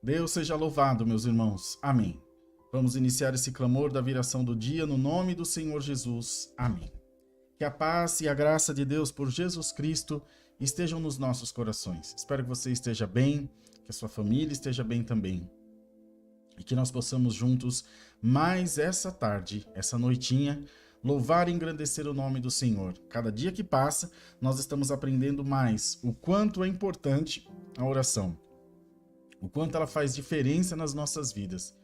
Deus seja louvado, meus irmãos. Amém. Vamos iniciar esse clamor da viração do dia no nome do Senhor Jesus. Amém. Que a paz e a graça de Deus por Jesus Cristo estejam nos nossos corações. Espero que você esteja bem, que a sua família esteja bem também. E que nós possamos juntos, mais essa tarde, essa noitinha, louvar e engrandecer o nome do Senhor. Cada dia que passa, nós estamos aprendendo mais o quanto é importante a oração. O quanto ela faz diferença nas nossas vidas.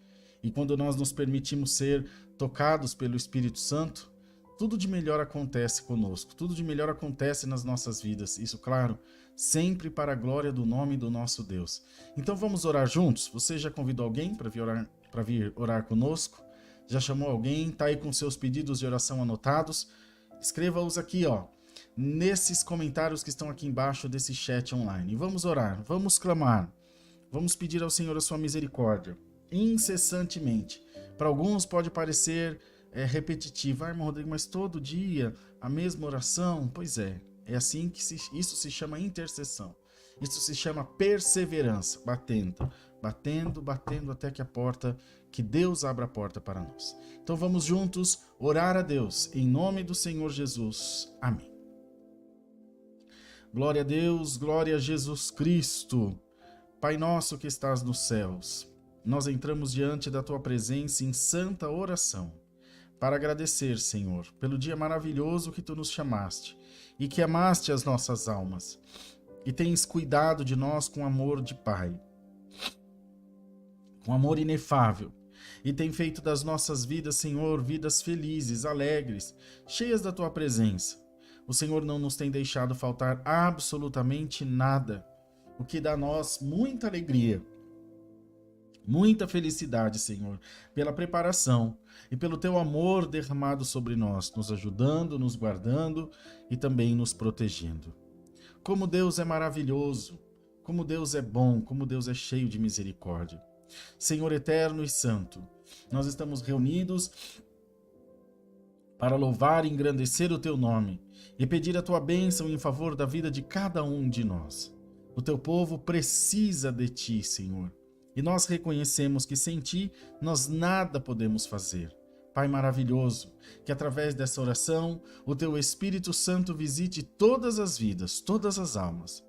E quando nós nos permitimos ser tocados pelo Espírito Santo, tudo de melhor acontece conosco, tudo de melhor acontece nas nossas vidas. Isso, claro, sempre para a glória do nome do nosso Deus. Então vamos orar juntos? Você já convidou alguém para vir orar conosco? Já chamou alguém? Está aí com seus pedidos de oração anotados? Escreva-os aqui, nesses comentários que estão aqui embaixo desse chat online. E vamos orar, vamos clamar. Vamos pedir ao Senhor a sua misericórdia, incessantemente. Para alguns pode parecer repetitivo. Irmão Rodrigo, mas todo dia a mesma oração? Pois é assim que isso se chama intercessão. Isso se chama perseverança, batendo até que Deus abra a porta para nós. Então vamos juntos orar a Deus, em nome do Senhor Jesus. Amém. Glória a Deus, glória a Jesus Cristo. Pai nosso que estás nos céus, nós entramos diante da tua presença em santa oração, para agradecer, Senhor, pelo dia maravilhoso que tu nos chamaste e que amaste as nossas almas e tens cuidado de nós com amor de Pai, com amor inefável, e tem feito das nossas vidas, Senhor, vidas felizes, alegres, cheias da tua presença. O Senhor não nos tem deixado faltar absolutamente nada, o que dá a nós muita alegria, muita felicidade, Senhor, pela preparação e pelo teu amor derramado sobre nós, nos ajudando, nos guardando e também nos protegendo. Como Deus é maravilhoso, como Deus é bom, como Deus é cheio de misericórdia. Senhor eterno e santo, nós estamos reunidos para louvar e engrandecer o teu nome e pedir a tua bênção em favor da vida de cada um de nós. O teu povo precisa de ti, Senhor, e nós reconhecemos que sem ti nós nada podemos fazer. Pai maravilhoso, que através dessa oração o teu Espírito Santo visite todas as vidas, todas as almas,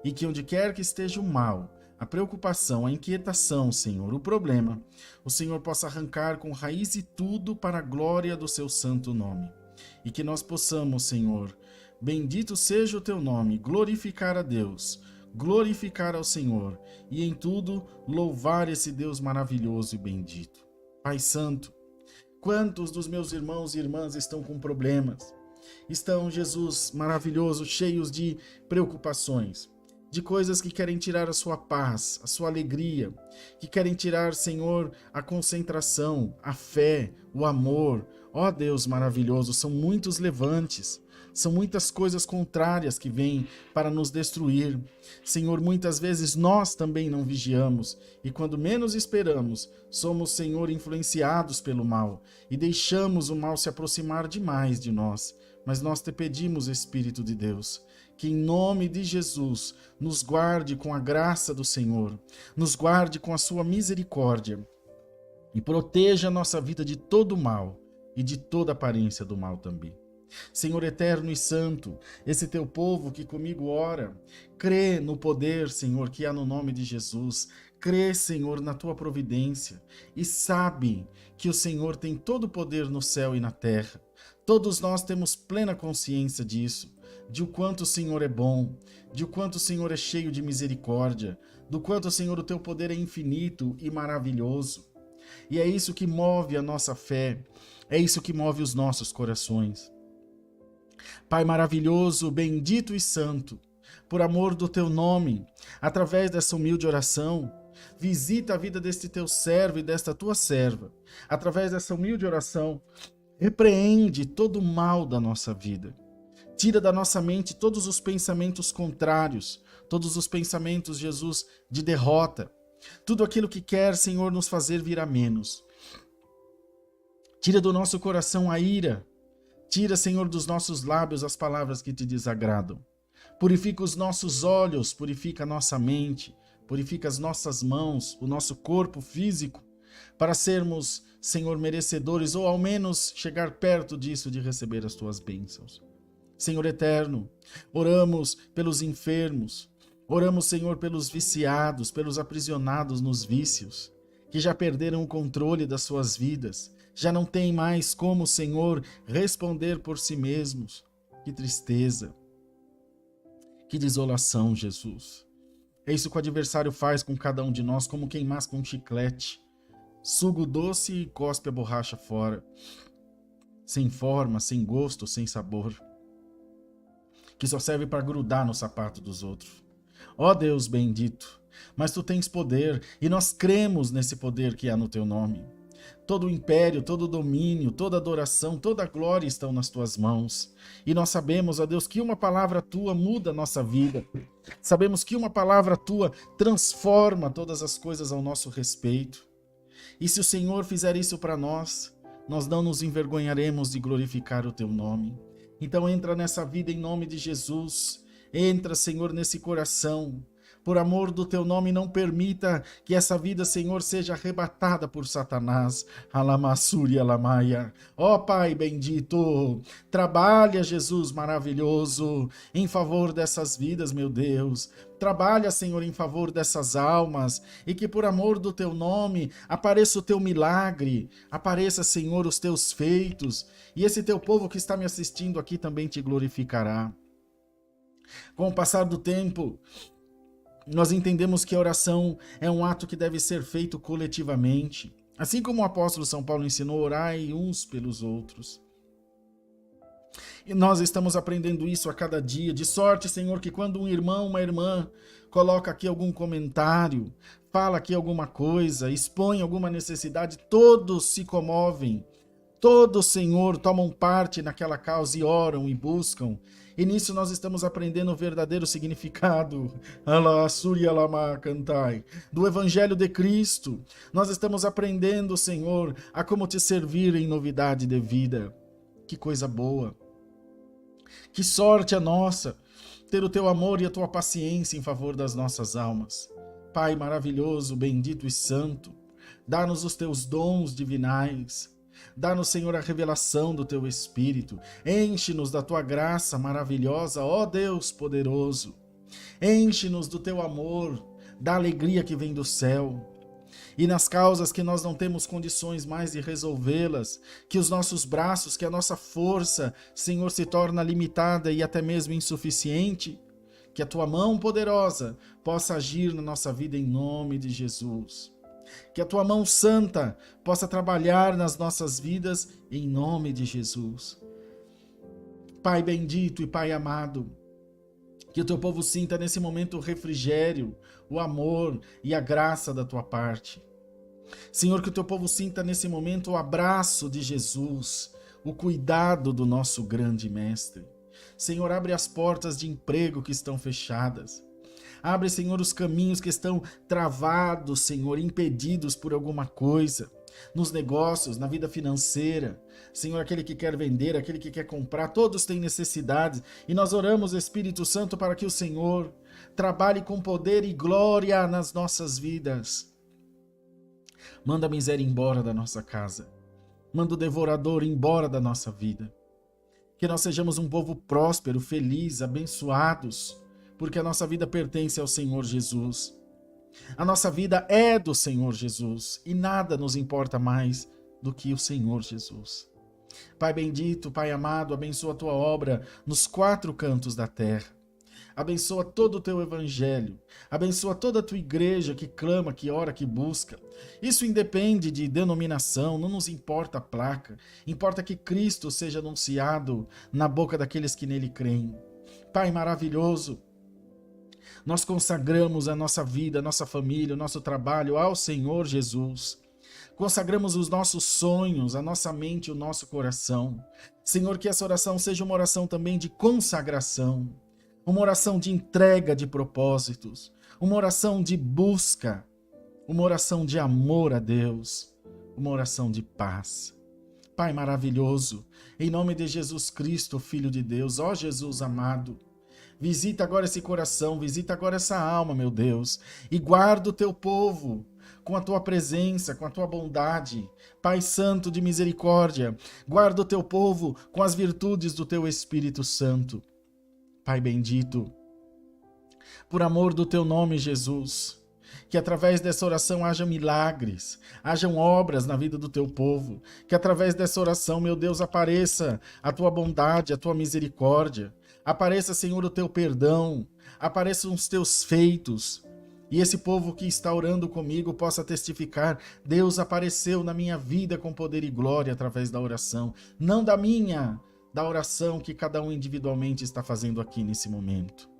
e que onde quer que esteja o mal, a preocupação, a inquietação, Senhor, o problema, o Senhor possa arrancar com raiz e tudo para a glória do seu santo nome. E que nós possamos, Senhor, bendito seja o teu nome, glorificar a Deus, glorificar ao Senhor e em tudo louvar esse Deus maravilhoso e bendito. Pai Santo, quantos dos meus irmãos e irmãs estão com problemas? Estão, Jesus maravilhoso, cheios de preocupações, de coisas que querem tirar a sua paz, a sua alegria, que querem tirar, Senhor, a concentração, a fé, o amor. Ó Deus maravilhoso, são muitos levantes. São muitas coisas contrárias que vêm para nos destruir. Senhor, muitas vezes nós também não vigiamos e quando menos esperamos, somos, Senhor, influenciados pelo mal e deixamos o mal se aproximar demais de nós. Mas nós te pedimos, Espírito de Deus, que em nome de Jesus nos guarde com a graça do Senhor, nos guarde com a sua misericórdia e proteja a nossa vida de todo o mal e de toda aparência do mal também. Senhor eterno e santo, esse teu povo que comigo ora, crê no poder, Senhor, que há no nome de Jesus, crê, Senhor, na tua providência e sabe que o Senhor tem todo o poder no céu e na terra. Todos nós temos plena consciência disso, de o quanto o Senhor é bom, de o quanto o Senhor é cheio de misericórdia, do quanto, Senhor, o teu poder é infinito e maravilhoso. E é isso que move a nossa fé, é isso que move os nossos corações. Pai maravilhoso, bendito e santo, por amor do teu nome, através dessa humilde oração, visita a vida deste teu servo e desta tua serva. Através dessa humilde oração, repreende todo o mal da nossa vida. Tira da nossa mente todos os pensamentos contrários, todos os pensamentos, Jesus, de derrota. Tudo aquilo que quer, Senhor, nos fazer vir a menos. Tira do nosso coração a ira. Tira, Senhor, dos nossos lábios as palavras que te desagradam. Purifica os nossos olhos, purifica a nossa mente, Purifica as nossas mãos, o nosso corpo físico, para sermos, Senhor, merecedores, ou ao menos chegar perto disso, de receber as tuas bênçãos. Senhor eterno, oramos pelos enfermos, oramos, Senhor, pelos viciados, pelos aprisionados nos vícios, que já perderam o controle das suas vidas, já não têm mais como, Senhor, responder por si mesmos. Que tristeza, que desolação, Jesus. É isso que o adversário faz com cada um de nós, como quem masca um chiclete. Suga o doce e cospe a borracha fora. Sem forma, sem gosto, sem sabor. Que só serve para grudar no sapato dos outros. Ó Deus bendito, mas tu tens poder e nós cremos nesse poder que há no teu nome. Todo o império, todo o domínio, toda adoração, toda a glória estão nas tuas mãos. E nós sabemos, ó Deus, que uma palavra tua muda a nossa vida. Sabemos que uma palavra tua transforma todas as coisas ao nosso respeito. E se o Senhor fizer isso para nós, nós não nos envergonharemos de glorificar o teu nome. Então entra nessa vida em nome de Jesus. Entra, Senhor, nesse coração. Por amor do teu nome, não permita que essa vida, Senhor, seja arrebatada por Satanás. Alamassuri alamaia. Ó Pai bendito, trabalha, Jesus maravilhoso, em favor dessas vidas, meu Deus. Trabalha, Senhor, em favor dessas almas, e que por amor do teu nome apareça o teu milagre, apareça, Senhor, os teus feitos, e esse teu povo que está me assistindo aqui também te glorificará. Com o passar do tempo, nós entendemos que a oração é um ato que deve ser feito coletivamente. Assim como o apóstolo São Paulo ensinou, orai uns pelos outros. E nós estamos aprendendo isso a cada dia, de sorte, Senhor, que quando um irmão, uma irmã, coloca aqui algum comentário, fala aqui alguma coisa, expõe alguma necessidade, todos se comovem, todos, Senhor, tomam parte naquela causa e oram e buscam. E nisso nós estamos aprendendo o verdadeiro significado do Evangelho de Cristo. Nós estamos aprendendo, Senhor, a como te servir em novidade de vida. Que coisa boa! Que sorte a nossa ter o teu amor e a tua paciência em favor das nossas almas. Pai maravilhoso, bendito e santo, dá-nos os teus dons divinais. Dá-nos, Senhor, a revelação do teu Espírito. Enche-nos da tua graça maravilhosa, ó Deus poderoso. Enche-nos do teu amor, da alegria que vem do céu. E nas causas que nós não temos condições mais de resolvê-las, que os nossos braços, que a nossa força, Senhor, se torna limitada e até mesmo insuficiente, que a tua mão poderosa possa agir na nossa vida em nome de Jesus. Que a tua mão santa possa trabalhar nas nossas vidas em nome de Jesus. Pai bendito e Pai amado, que o teu povo sinta nesse momento o refrigério, o amor e a graça da tua parte. Senhor, que o teu povo sinta nesse momento o abraço de Jesus, o cuidado do nosso grande mestre. Senhor, abre as portas de emprego que estão fechadas. Abre, Senhor, os caminhos que estão travados, Senhor, impedidos por alguma coisa, nos negócios, na vida financeira. Senhor, aquele que quer vender, aquele que quer comprar, todos têm necessidades. E nós oramos, Espírito Santo, para que o Senhor trabalhe com poder e glória nas nossas vidas. Manda a miséria embora da nossa casa. Manda o devorador embora da nossa vida. Que nós sejamos um povo próspero, feliz, abençoados, porque a nossa vida pertence ao Senhor Jesus. A nossa vida é do Senhor Jesus e nada nos importa mais do que o Senhor Jesus. Pai bendito, Pai amado, abençoa a tua obra nos 4 cantos da terra. Abençoa todo o teu evangelho. Abençoa toda a tua igreja que clama, que ora, que busca. Isso independe de denominação, não nos importa a placa. Importa que Cristo seja anunciado na boca daqueles que nele creem. Pai maravilhoso, nós consagramos a nossa vida, a nossa família, o nosso trabalho ao Senhor Jesus. Consagramos os nossos sonhos, a nossa mente e o nosso coração. Senhor, que essa oração seja uma oração também de consagração, uma oração de entrega de propósitos, uma oração de busca, uma oração de amor a Deus, uma oração de paz. Pai maravilhoso, em nome de Jesus Cristo, Filho de Deus, ó Jesus amado, Visita agora esse coração, visita agora essa alma, meu Deus, e guarda o teu povo com a tua presença, com a tua bondade. Pai Santo de misericórdia, guarda o teu povo com as virtudes do teu Espírito Santo. Pai bendito, por amor do teu nome, Jesus, que através dessa oração haja milagres, hajam obras na vida do teu povo, que através dessa oração, meu Deus, apareça a tua bondade, a tua misericórdia, apareça, Senhor, o teu perdão, apareçam os teus feitos, e esse povo que está orando comigo possa testificar: Deus apareceu na minha vida com poder e glória através da oração, não da oração que cada um individualmente está fazendo aqui nesse momento.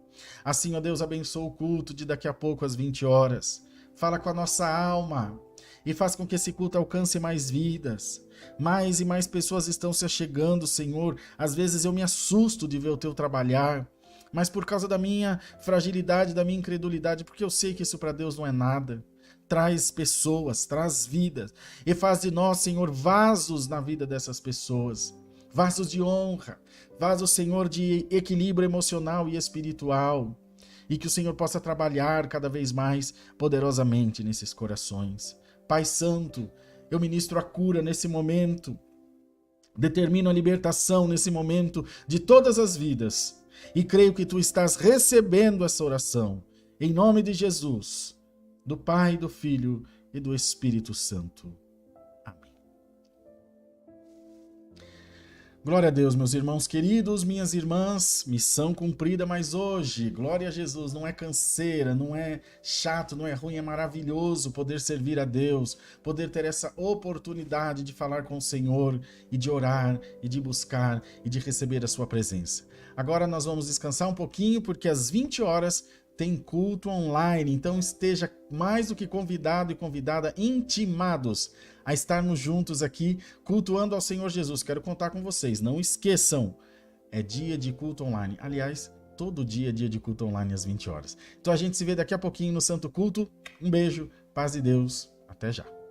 Assim, ó Deus, abençoa o culto de daqui a pouco às 20 horas. Fala com a nossa alma e faz com que esse culto alcance mais vidas. Mais e mais pessoas estão se achegando, Senhor. Às vezes eu me assusto de ver o teu trabalhar, mas por causa da minha fragilidade, da minha incredulidade, porque eu sei que isso para Deus não é nada. Traz pessoas, traz vidas e faz de nós, Senhor, vasos na vida dessas pessoas. Vasos de honra, vasos, Senhor, de equilíbrio emocional e espiritual, e que o Senhor possa trabalhar cada vez mais poderosamente nesses corações. Pai Santo, eu ministro a cura nesse momento, determino a libertação nesse momento de todas as vidas, e creio que Tu estás recebendo essa oração, em nome de Jesus, do Pai, do Filho e do Espírito Santo. Glória a Deus, meus irmãos queridos, minhas irmãs, missão cumprida, mas hoje, glória a Jesus, não é canseira, não é chato, não é ruim, é maravilhoso poder servir a Deus, poder ter essa oportunidade de falar com o Senhor e de orar e de buscar e de receber a sua presença. Agora nós vamos descansar um pouquinho, porque às 20 horas tem culto online, então esteja mais do que convidado e convidada, intimados a estarmos juntos aqui, cultuando ao Senhor Jesus. Quero contar com vocês, não esqueçam, é dia de culto online. Aliás, todo dia é dia de culto online às 20 horas. Então a gente se vê daqui a pouquinho no Santo Culto. Um beijo, paz de Deus, até já.